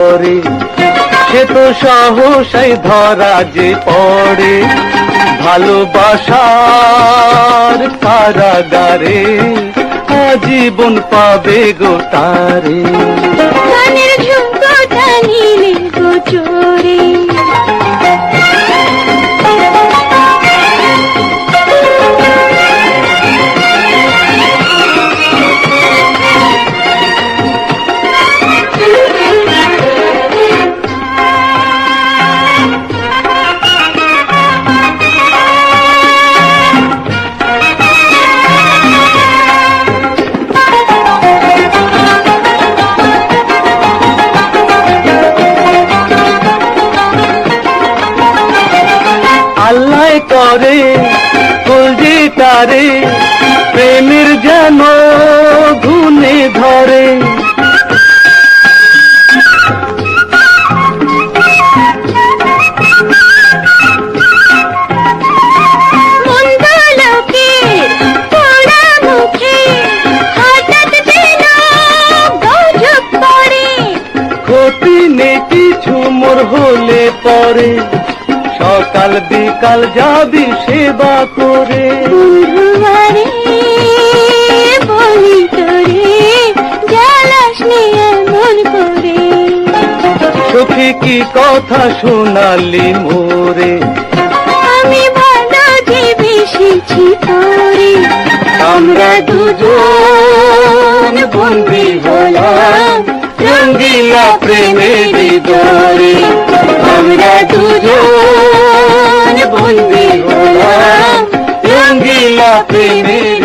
করে সে তো সহসাই ধরা যে পড়ে ভালোবাসার কারাগারে আজীবন পাবে গো তারে। গানের ঝুমকোটা নীলে গোচরে আল্লাহ করে কলজি তারে প্রেমের যেন ঘুনে ধরে। মন্দ লোকের পোড়া মুখে হঠাৎ যেন গজব পড়ে। ক্ষতি নেই কিছু মোর হলে পরে সকাল বিকাল যাবি সেবা করে। বন্ধুয়ারে বলি তোরে জ্বালাস নিয়ে মন করে। সখী কি কথা শোনালি মোরে আমি ভালো যে বেশিছি তোরে। আমরা দুজন বন্দী হলাম রঙ্গিলা প্রেমের দরে। আমরা দুজন বন্দী হলাম রঙ্গিলা প্রেমের